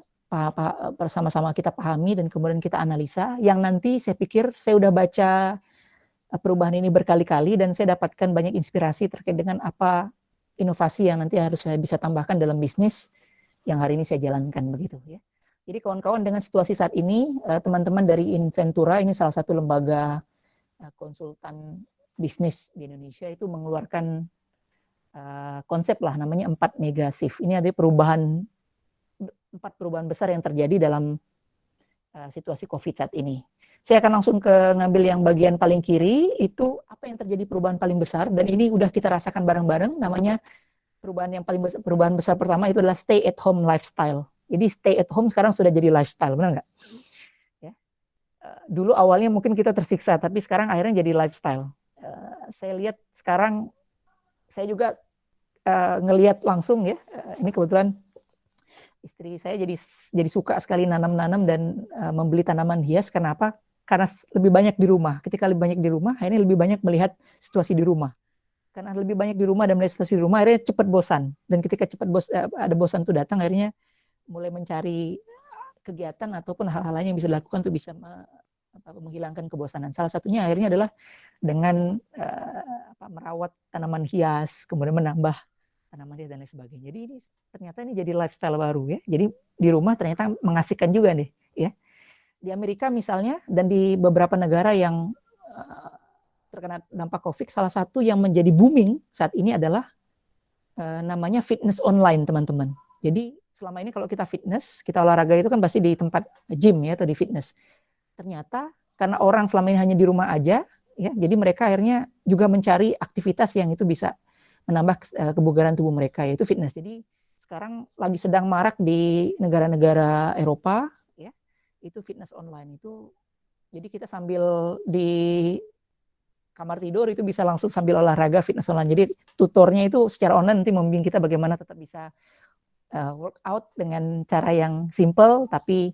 bersama-sama kita pahami dan kemudian kita analisa, yang nanti saya pikir saya udah baca perubahan ini berkali-kali dan saya dapatkan banyak inspirasi terkait dengan apa inovasi yang nanti harus saya bisa tambahkan dalam bisnis yang hari ini saya jalankan begitu ya. Jadi kawan-kawan, dengan situasi saat ini, teman-teman dari Inventura, ini salah satu lembaga konsultan bisnis di Indonesia, itu mengeluarkan konsep lah namanya 4 mega shift. Ini ada 4 perubahan besar yang terjadi dalam situasi COVID saat ini. Saya akan langsung ngambil yang bagian paling kiri, itu apa yang terjadi perubahan paling besar, dan ini udah kita rasakan bareng-bareng, namanya perubahan besar pertama itu adalah stay at home lifestyle. Jadi stay at home sekarang sudah jadi lifestyle, benar nggak? Ya. Dulu awalnya mungkin kita tersiksa, tapi sekarang akhirnya jadi lifestyle. Saya lihat sekarang, saya juga ngelihat langsung ya, ini kebetulan istri saya jadi suka sekali nanam-nanam dan membeli tanaman hias. Kenapa? Karena lebih banyak di rumah. Ketika lebih banyak di rumah, akhirnya lebih banyak melihat situasi di rumah. Karena lebih banyak di rumah dan melihat situasi di rumah, akhirnya cepat bosan. Dan ketika cepat ada bosan itu datang, akhirnya mulai mencari kegiatan ataupun hal-hal lain yang bisa dilakukan untuk bisa menghilangkan kebosanan. Salah satunya akhirnya adalah dengan merawat tanaman hias, kemudian menambah tanaman hias dan lain sebagainya. Jadi ini ternyata jadi lifestyle baru ya. Jadi di rumah ternyata mengasihkan juga nih ya. Di Amerika misalnya dan di beberapa negara yang terkena dampak COVID, salah satu yang menjadi booming saat ini adalah namanya fitness online, teman-teman. Jadi selama ini kalau kita fitness, kita olahraga itu kan pasti di tempat gym ya atau di fitness. Ternyata karena orang selama ini hanya di rumah aja ya, jadi mereka akhirnya juga mencari aktivitas yang itu bisa menambah kebugaran tubuh mereka, yaitu fitness. Jadi sekarang lagi sedang marak di negara-negara Eropa ya, itu fitness online itu. Jadi kita sambil di kamar tidur itu bisa langsung sambil olahraga fitness online. Jadi tutornya itu secara online nanti membimbing kita bagaimana tetap bisa workout dengan cara yang simple tapi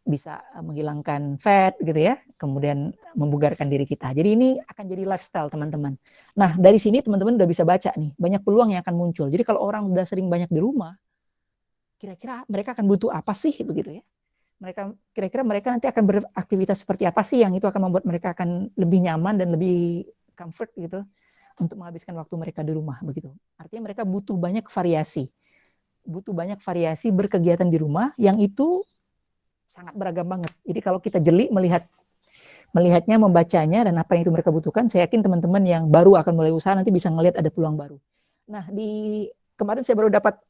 bisa menghilangkan fat gitu ya, kemudian membugarkan diri kita. Jadi ini akan jadi lifestyle, teman-teman. Nah, dari sini teman-teman udah bisa baca nih, banyak peluang yang akan muncul. Jadi kalau orang udah sering banyak di rumah, kira-kira mereka akan butuh apa sih begitu ya? Kira-kira mereka nanti akan beraktivitas seperti apa sih yang itu akan membuat mereka akan lebih nyaman dan lebih comfort gitu untuk menghabiskan waktu mereka di rumah begitu. Artinya mereka butuh banyak variasi. Butuh banyak variasi berkegiatan di rumah yang itu sangat beragam banget. Jadi kalau kita jeli melihatnya, membacanya dan apa yang itu mereka butuhkan, saya yakin teman-teman yang baru akan mulai usaha nanti bisa ngelihat ada peluang baru. Nah, kemarin saya baru dapat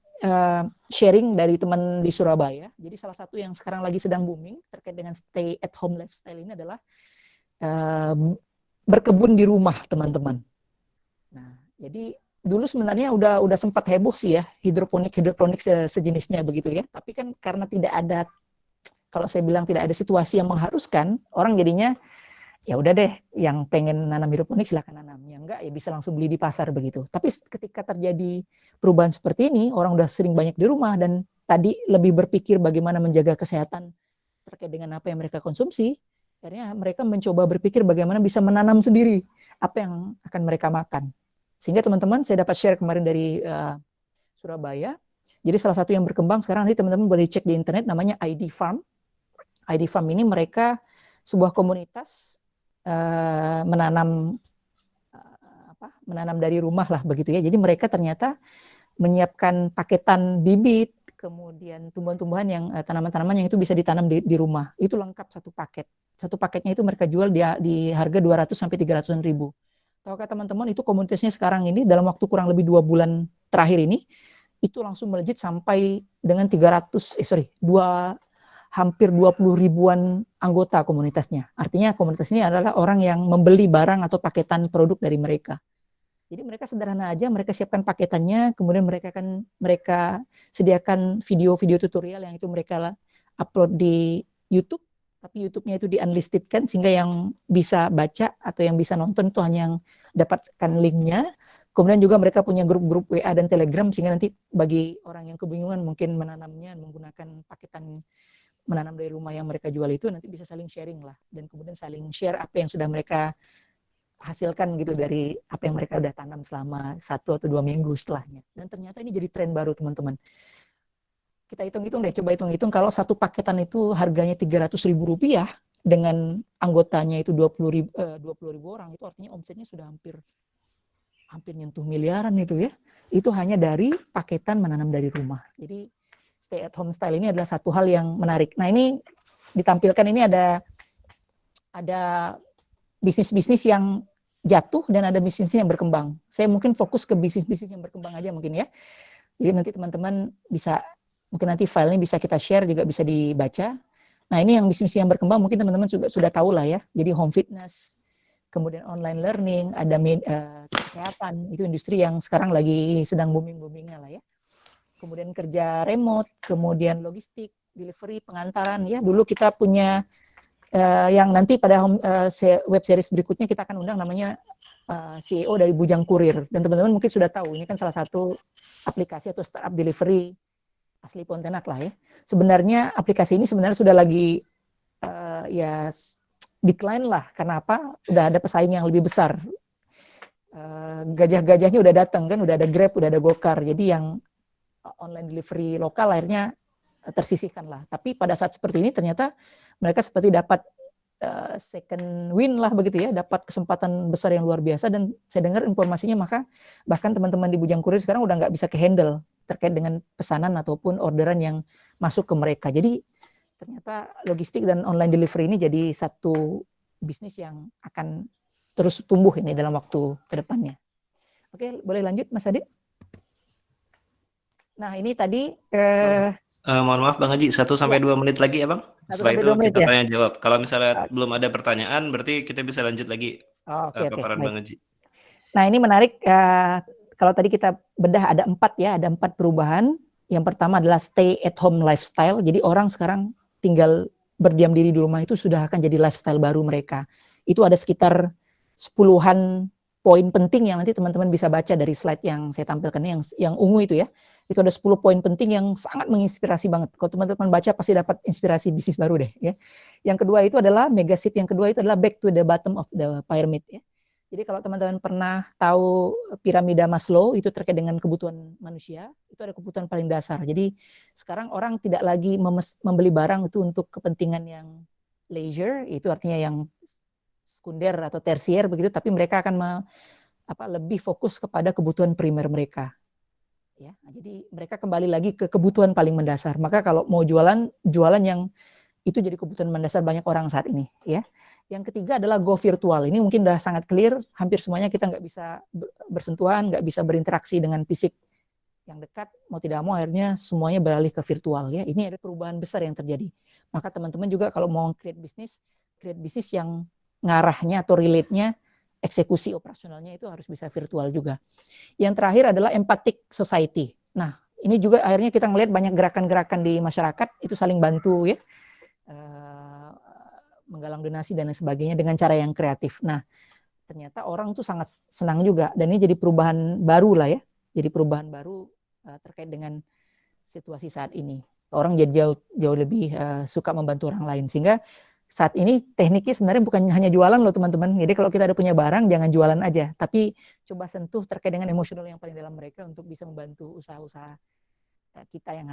sharing dari teman di Surabaya. Jadi salah satu yang sekarang lagi sedang booming terkait dengan stay at home lifestyle ini adalah berkebun di rumah, teman-teman. Nah, jadi dulu sebenarnya udah sempat heboh sih ya, hidroponik sejenisnya begitu ya. Tapi kan karena tidak ada, kalau saya bilang tidak ada situasi yang mengharuskan, orang jadinya ya udah deh, yang pengen nanam hidroponik silakan nanam, yang enggak ya bisa langsung beli di pasar begitu. Tapi ketika terjadi perubahan seperti ini, orang udah sering banyak di rumah dan tadi lebih berpikir bagaimana menjaga kesehatan terkait dengan apa yang mereka konsumsi, akhirnya mereka mencoba berpikir bagaimana bisa menanam sendiri apa yang akan mereka makan. Sehingga teman-teman, saya dapat share kemarin dari Surabaya. Jadi salah satu yang berkembang sekarang, nanti teman-teman boleh cek di internet, namanya ID Farm. ID Farm ini mereka sebuah komunitas menanam dari rumah lah begitu ya. Jadi mereka ternyata menyiapkan paketan bibit, kemudian tumbuhan-tumbuhan yang tanaman-tanaman yang itu bisa ditanam di rumah. Itu lengkap satu paket. Satu paketnya itu mereka jual di harga 200 sampai 300 ribu. Tahukah teman-teman, itu komunitasnya sekarang ini dalam waktu kurang lebih 2 bulan terakhir ini itu langsung melejit sampai dengan hampir 20 ribuan anggota komunitasnya. Artinya komunitas ini adalah orang yang membeli barang atau paketan produk dari mereka. Jadi mereka sederhana aja, mereka siapkan paketannya, kemudian mereka sediakan video-video tutorial yang itu mereka upload di YouTube, tapi YouTube-nya itu di-unlistedkan sehingga yang bisa baca atau yang bisa nonton itu hanya yang dapatkan linknya. Kemudian juga mereka punya grup-grup WA dan Telegram sehingga nanti bagi orang yang kebingungan mungkin menanamnya menggunakan paketan menanam dari rumah yang mereka jual itu, nanti bisa saling sharing lah, dan kemudian saling share apa yang sudah mereka hasilkan gitu dari apa yang mereka udah tanam selama 1 atau 2 minggu setelahnya. Dan ternyata ini jadi tren baru teman-teman. Kita hitung-hitung deh, coba hitung-hitung kalau satu paketan itu harganya 300 ribu rupiah dengan anggotanya itu 20 ribu orang, itu artinya omsetnya sudah hampir nyentuh miliaran itu ya. Itu hanya dari paketan menanam dari rumah. Jadi stay at home style ini adalah satu hal yang menarik. Nah, ini ditampilkan, ini ada bisnis-bisnis yang jatuh dan ada bisnis yang berkembang. Saya mungkin fokus ke bisnis-bisnis yang berkembang aja mungkin ya. Jadi nanti teman-teman bisa, mungkin nanti filenya bisa kita share, juga bisa dibaca. Nah, ini yang bisnis yang berkembang mungkin teman-teman juga sudah tahu lah ya. Jadi home fitness, kemudian online learning, ada kesehatan, itu industri yang sekarang lagi sedang booming-boomingnya lah ya. Kemudian kerja remote, kemudian logistik, delivery, pengantaran ya. Dulu kita punya yang nanti pada web series berikutnya kita akan undang, namanya CEO dari Bujang Kurir. Dan teman-teman mungkin sudah tahu, ini kan salah satu aplikasi atau startup delivery asli Pontianak lah ya. Sebenarnya aplikasi ini sebenarnya sudah lagi ya decline lah. Karena apa? Udah ada pesaing yang lebih besar. Gajah-gajahnya udah datang kan, udah ada Grab, udah ada Gokar. Jadi yang online delivery lokal akhirnya tersisihkan lah. Tapi pada saat seperti ini ternyata mereka seperti dapat second win lah begitu ya, dapat kesempatan besar yang luar biasa. Dan saya dengar informasinya bahkan teman-teman di Bujang Kurir sekarang udah nggak bisa ke-handle terkait dengan pesanan ataupun orderan yang masuk ke mereka. Jadi ternyata logistik dan online delivery ini jadi satu bisnis yang akan terus tumbuh ini dalam waktu ke depannya. Oke, boleh lanjut Mas Adit? Nah, ini tadi Mohon maaf Bang Haji, 1-2 menit lagi ya Bang. 1 Setelah sampai itu 2 menit kita ya. tanya jawab. Kalau misalnya belum ada pertanyaan, berarti kita bisa lanjut lagi Oke, paparan baik. Bang Haji. Nah, ini menarik. Kalau tadi kita bedah ada 4 perubahan. Yang pertama adalah stay at home lifestyle. Jadi orang sekarang tinggal berdiam diri di rumah itu sudah akan jadi lifestyle baru mereka. Itu ada sekitar 10-an poin penting yang nanti teman-teman bisa baca dari slide yang saya tampilkan, yang ungu itu ya. Itu ada 10 poin penting yang sangat menginspirasi banget. Kalau teman-teman baca pasti dapat inspirasi bisnis baru deh ya. Yang kedua itu adalah megasip, yang kedua itu adalah back to the bottom of the pyramid ya. Jadi kalau teman-teman pernah tahu piramida Maslow itu terkait dengan kebutuhan manusia, itu ada kebutuhan paling dasar. Jadi sekarang orang tidak lagi membeli barang itu untuk kepentingan yang leisure, itu artinya yang sekunder atau tersier begitu, tapi mereka akan lebih fokus kepada kebutuhan primer mereka. Ya, jadi mereka kembali lagi ke kebutuhan paling mendasar. Maka kalau mau jualan yang itu jadi kebutuhan mendasar banyak orang saat ini ya. Yang ketiga adalah go virtual. Ini mungkin udah sangat clear, hampir semuanya kita nggak bisa bersentuhan, nggak bisa berinteraksi dengan fisik yang dekat, mau tidak mau akhirnya semuanya beralih ke virtual ya. Ini ada perubahan besar yang terjadi. Maka teman-teman juga kalau mau create bisnis yang ngarahnya atau relate-nya, eksekusi operasionalnya itu harus bisa virtual juga. Yang terakhir adalah empathic society. Nah, ini juga akhirnya kita ngelihat banyak gerakan-gerakan di masyarakat itu saling bantu ya. menggalang donasi dan lain sebagainya dengan cara yang kreatif. Nah, ternyata orang tuh sangat senang juga, dan ini jadi perubahan baru lah ya, jadi perubahan baru terkait dengan situasi saat ini. Orang jadi jauh lebih suka membantu orang lain, sehingga saat ini tekniknya sebenarnya bukan hanya jualan loh teman-teman. Jadi kalau kita ada punya barang, jangan jualan aja, tapi coba sentuh terkait dengan emosional yang paling dalam mereka untuk bisa membantu usaha-usaha kita yang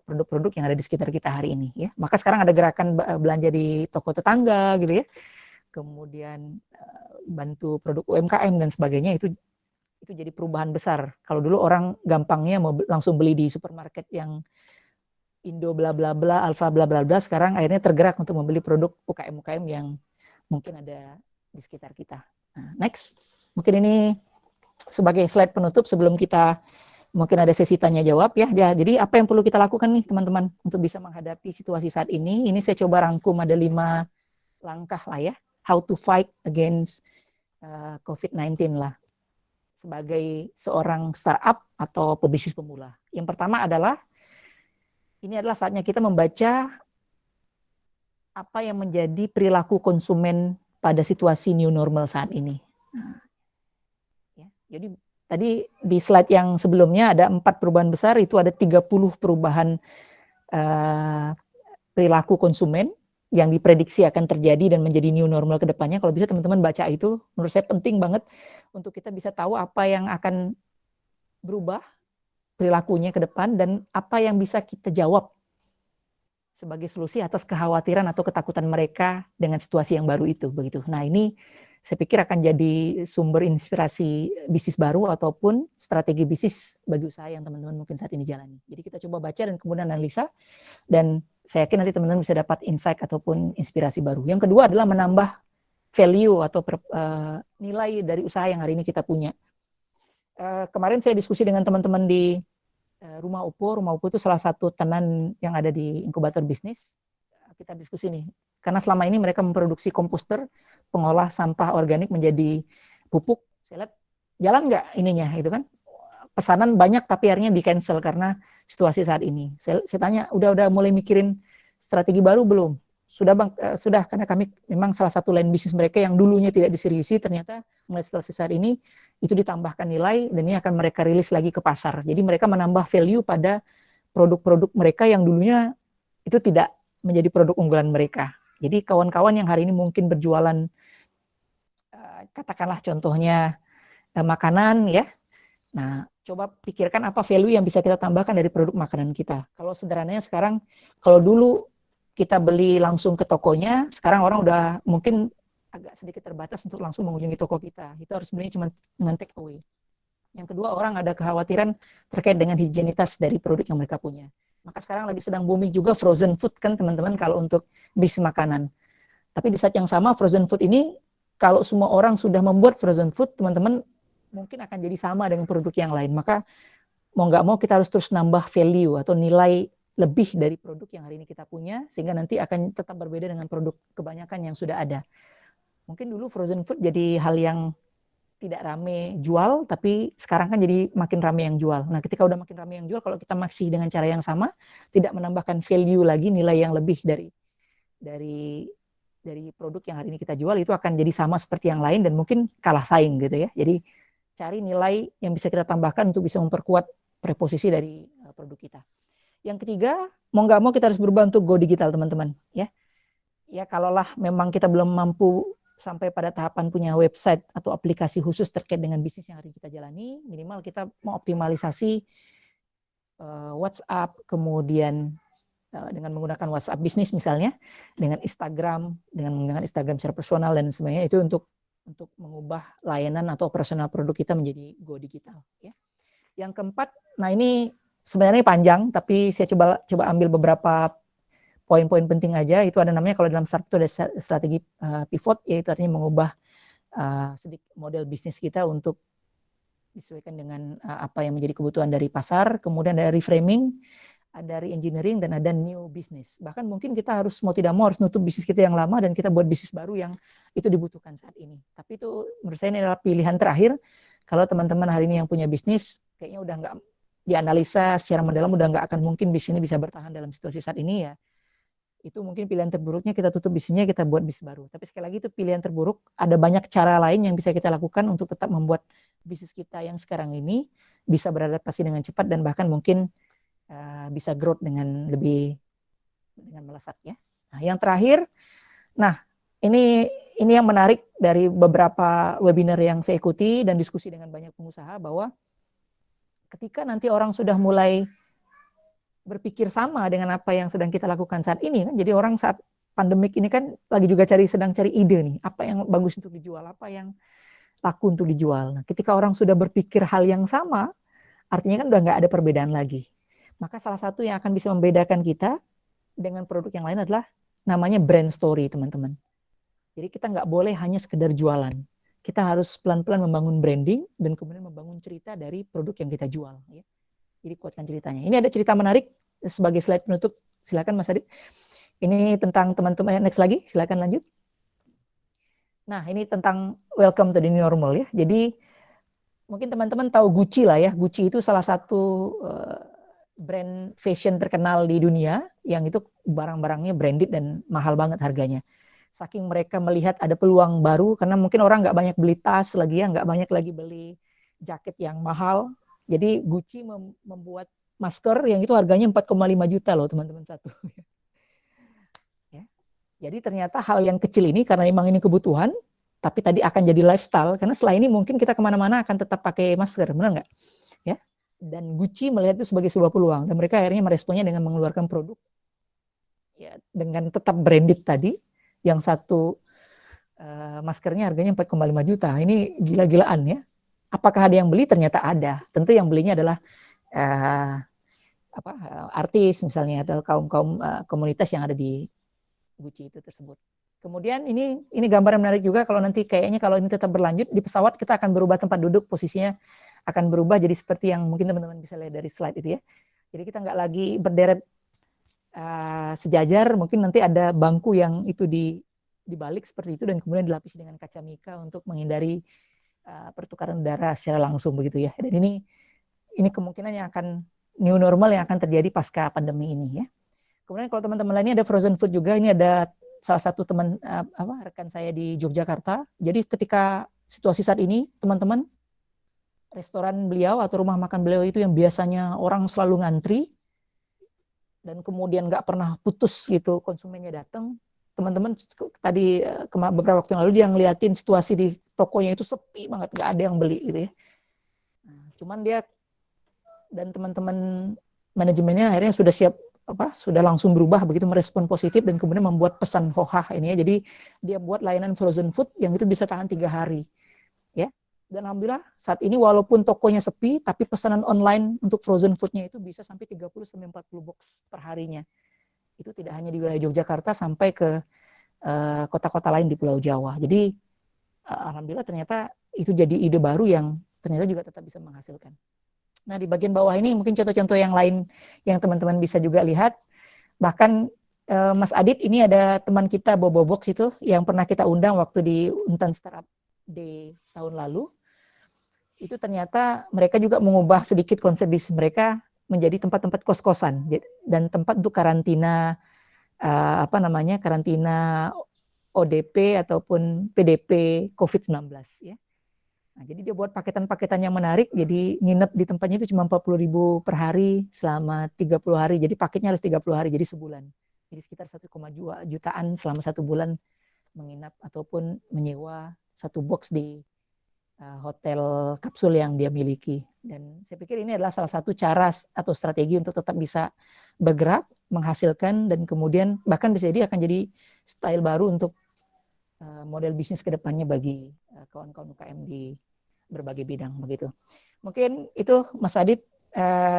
produk-produk yang ada di sekitar kita hari ini ya. Maka sekarang ada gerakan belanja di toko tetangga gitu ya. Kemudian bantu produk UMKM dan sebagainya, itu jadi perubahan besar. Kalau dulu orang gampangnya mau langsung beli di supermarket yang Indo bla bla bla, Alfa bla bla bla, sekarang akhirnya tergerak untuk membeli produk UKM-UKM yang mungkin ada di sekitar kita. Nah, next. Mungkin ini sebagai slide penutup sebelum kita mungkin ada sesi tanya jawab ya. Jadi apa yang perlu kita lakukan nih teman-teman untuk bisa menghadapi situasi saat ini? Ini saya coba rangkum ada 5 langkah lah ya. How to fight against COVID-19 lah. Sebagai seorang startup atau pebisnis pemula. Yang pertama adalah, ini adalah saatnya kita membaca apa yang menjadi perilaku konsumen pada situasi new normal saat ini. Nah, ya, jadi tadi di slide yang sebelumnya ada 4 perubahan besar, itu ada 30 perubahan perilaku konsumen yang diprediksi akan terjadi dan menjadi new normal ke depannya. Kalau bisa teman-teman baca itu, menurut saya penting banget untuk kita bisa tahu apa yang akan berubah perilakunya ke depan dan apa yang bisa kita jawab sebagai solusi atas kekhawatiran atau ketakutan mereka dengan situasi yang baru itu, begitu. Nah, ini saya pikir akan jadi sumber inspirasi bisnis baru ataupun strategi bisnis bagi usaha yang teman-teman mungkin saat ini jalani. Jadi kita coba baca dan kemudian analisa, dan saya yakin nanti teman-teman bisa dapat insight ataupun inspirasi baru. Yang kedua adalah menambah value atau nilai dari usaha yang hari ini kita punya. Kemarin saya diskusi dengan teman-teman di Rumah Upo. Rumah Upo itu salah satu tenan yang ada di inkubator bisnis. Kita diskusi nih, karena selama ini mereka memproduksi komposter, pengolah sampah organik menjadi pupuk. Saya lihat jalan nggak ininya, itu kan pesanan banyak tapi akhirnya di cancel karena situasi saat ini. Saya tanya, udah mulai mikirin strategi baru belum? Sudah bang, sudah, karena kami memang salah satu line bisnis mereka yang dulunya tidak diseriusi, ternyata mulai situasi saat ini itu ditambahkan nilai dan ini akan mereka rilis lagi ke pasar. Jadi mereka menambah value pada produk-produk mereka yang dulunya itu tidak menjadi produk unggulan mereka. Jadi kawan-kawan yang hari ini mungkin berjualan, katakanlah contohnya makanan ya. Nah, coba pikirkan apa value yang bisa kita tambahkan dari produk makanan kita. Kalau sederhananya sekarang, kalau dulu kita beli langsung ke tokonya, sekarang orang udah mungkin agak sedikit terbatas untuk langsung mengunjungi toko kita. Itu harus sebenarnya cuma dengan take away. Yang kedua, orang ada kekhawatiran terkait dengan higienitas dari produk yang mereka punya. Maka sekarang lagi sedang booming juga frozen food kan teman-teman kalau untuk bisnis makanan. Tapi di saat yang sama frozen food ini, kalau semua orang sudah membuat frozen food, teman-teman mungkin akan jadi sama dengan produk yang lain. Maka mau nggak mau kita harus terus nambah value atau nilai lebih dari produk yang hari ini kita punya, sehingga nanti akan tetap berbeda dengan produk kebanyakan yang sudah ada. Mungkin dulu frozen food jadi hal yang tidak rame jual, tapi sekarang kan jadi makin rame yang jual. Nah, ketika udah makin rame yang jual, kalau kita masih dengan cara yang sama, tidak menambahkan value lagi, nilai yang lebih dari produk yang hari ini kita jual, itu akan jadi sama seperti yang lain dan mungkin kalah saing gitu ya. Jadi cari nilai yang bisa kita tambahkan untuk bisa memperkuat preposisi dari produk kita. Yang ketiga, mau nggak mau kita harus berubah untuk go digital teman-teman ya. Ya kalaulah memang kita belum mampu sampai pada tahapan punya website atau aplikasi khusus terkait dengan bisnis yang hari kita jalani, minimal kita mengoptimalisasi WhatsApp, kemudian dengan menggunakan WhatsApp bisnis misalnya, dengan Instagram secara personal dan sebagainya, itu untuk mengubah layanan atau operasional produk kita menjadi go digital. Ya. Yang keempat, nah ini sebenarnya panjang, tapi saya coba ambil beberapa poin-poin penting aja. Itu ada namanya, kalau dalam startup itu ada strategi pivot, yaitu artinya mengubah sedikit model bisnis kita untuk disesuaikan dengan apa yang menjadi kebutuhan dari pasar. Kemudian ada reframing, ada re-engineering, dan ada new business. Bahkan mungkin kita harus mau tidak mau harus nutup bisnis kita yang lama dan kita buat bisnis baru yang itu dibutuhkan saat ini. Tapi itu menurut saya ini adalah pilihan terakhir. Kalau teman-teman hari ini yang punya bisnis, kayaknya udah nggak dianalisa secara mendalam, udah nggak akan mungkin bisnis ini bisa bertahan dalam situasi saat ini ya. itu mungkin pilihan terburuknya kita tutup bisnisnya, kita buat bisnis baru. Tapi sekali lagi itu pilihan terburuk, ada banyak cara lain yang bisa kita lakukan untuk tetap membuat bisnis kita yang sekarang ini bisa beradaptasi dengan cepat dan bahkan mungkin bisa growth dengan melesat ya. Nah, yang terakhir, ini yang menarik dari beberapa webinar yang saya ikuti dan diskusi dengan banyak pengusaha bahwa ketika nanti orang sudah mulai berpikir sama dengan apa yang sedang kita lakukan saat ini kan. Jadi orang saat pandemik ini kan lagi juga sedang cari ide nih, apa yang bagus untuk dijual, apa yang laku untuk dijual. Nah, ketika orang sudah berpikir hal yang sama, artinya kan udah nggak ada perbedaan lagi. Maka salah satu yang akan bisa membedakan kita dengan produk yang lain adalah namanya brand story, teman-teman. Jadi kita nggak boleh hanya sekedar jualan. Kita harus pelan-pelan membangun branding dan kemudian membangun cerita dari produk yang kita jual. Ya. Jadi kuatkan ceritanya. Ini ada cerita menarik sebagai slide penutup. Silakan Mas Adit. Ini tentang teman-teman. Next lagi, silakan lanjut. Nah, ini tentang welcome to the new normal ya. Jadi mungkin teman-teman tahu Gucci lah ya. Gucci itu salah satu brand fashion terkenal di dunia yang itu barang-barangnya branded dan mahal banget harganya. Saking mereka melihat ada peluang baru karena mungkin orang nggak banyak beli tas lagi ya, nggak banyak lagi beli jaket yang mahal. Jadi Gucci membuat masker yang itu harganya 4,5 juta loh teman-teman satu. Ya. Jadi ternyata hal yang kecil ini karena memang ini kebutuhan, tapi tadi akan jadi lifestyle karena setelah ini mungkin kita kemana-mana akan tetap pakai masker, benar nggak? Ya. Dan Gucci melihat itu sebagai sebuah peluang dan mereka akhirnya meresponnya dengan mengeluarkan produk ya dengan tetap branded tadi. Yang satu maskernya harganya 4,5 juta. Ini gila-gilaan ya. Apakah ada yang beli? Ternyata ada. Tentu yang belinya adalah artis misalnya atau kaum komunitas yang ada di Gucci itu tersebut. Kemudian ini gambar yang menarik juga kalau nanti kayaknya kalau ini tetap berlanjut di pesawat kita akan berubah tempat duduk, posisinya akan berubah jadi seperti yang mungkin teman-teman bisa lihat dari slide itu ya. Jadi kita nggak lagi berderet sejajar, mungkin nanti ada bangku yang itu dibalik seperti itu dan kemudian dilapisi dengan kaca mika untuk menghindari pertukaran udara secara langsung begitu ya. Dan ini kemungkinan yang akan new normal yang akan terjadi pasca pandemi ini ya. Kemudian kalau teman-teman lainnya ada frozen food juga, ini ada salah satu teman rekan saya di Yogyakarta. Jadi ketika situasi saat ini teman-teman restoran beliau atau rumah makan beliau itu yang biasanya orang selalu ngantri dan kemudian nggak pernah putus gitu konsumennya datang. Teman-teman tadi beberapa waktu yang lalu dia ngeliatin situasi di tokonya itu sepi banget, nggak ada yang beli gitu ya. Nah, cuman dia dan teman-teman manajemennya akhirnya sudah langsung berubah begitu merespon positif dan kemudian membuat pesan hohah ini ya. Jadi dia buat layanan frozen food yang itu bisa tahan 3 hari ya. Dan alhamdulillah saat ini walaupun tokonya sepi, tapi pesanan online untuk frozen foodnya itu bisa sampai 30-40 box per harinya. Itu tidak hanya di wilayah Yogyakarta, sampai ke kota-kota lain di Pulau Jawa. Jadi alhamdulillah ternyata itu jadi ide baru yang ternyata juga tetap bisa menghasilkan. Nah di bagian bawah ini mungkin contoh-contoh yang lain yang teman-teman bisa juga lihat. Bahkan Mas Adit ini ada teman kita Bobo Box itu yang pernah kita undang waktu di Untan Startup Day tahun lalu. Itu ternyata mereka juga mengubah sedikit konsep bisnis mereka menjadi tempat-tempat kos-kosan dan tempat untuk karantina karantina ODP ataupun PDP COVID-19 ya. Nah, jadi dia buat paketan-paketan yang menarik, jadi nginep di tempatnya itu cuma 40.000 per hari selama 30 hari. Jadi paketnya harus 30 hari jadi sebulan. Jadi sekitar 1,2 jutaan selama 1 bulan menginap ataupun menyewa satu box di hotel kapsul yang dia miliki. Dan saya pikir ini adalah salah satu cara atau strategi untuk tetap bisa bergerak, menghasilkan, dan kemudian bahkan bisa jadi akan jadi style baru untuk model bisnis ke depannya bagi kawan-kawan UKM di berbagai bidang begitu. Mungkin itu Mas Adit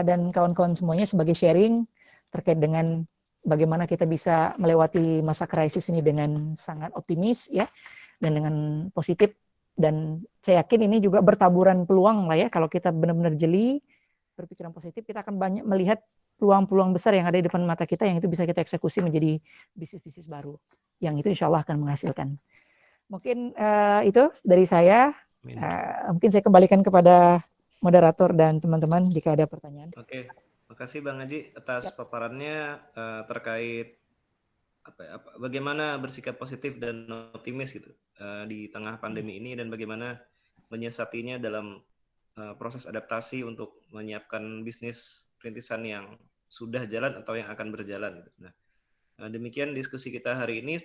dan kawan-kawan semuanya sebagai sharing terkait dengan bagaimana kita bisa melewati masa krisis ini dengan sangat optimis ya dan dengan positif. Dan saya yakin ini juga bertaburan peluang lah ya, kalau kita benar-benar jeli, berpikiran positif, kita akan banyak melihat peluang-peluang besar yang ada di depan mata kita yang itu bisa kita eksekusi menjadi bisnis-bisnis baru, yang itu insya Allah akan menghasilkan. Mungkin itu dari saya, mungkin saya kembalikan kepada moderator dan teman-teman jika ada pertanyaan. Oke, makasih Bang Haji atas paparannya terkait bagaimana bersikap positif dan optimis gitu di tengah pandemi ini, dan bagaimana menyiasatinya dalam proses adaptasi untuk menyiapkan bisnis perintisan yang sudah jalan atau yang akan berjalan gitu. Nah, demikian diskusi kita hari ini.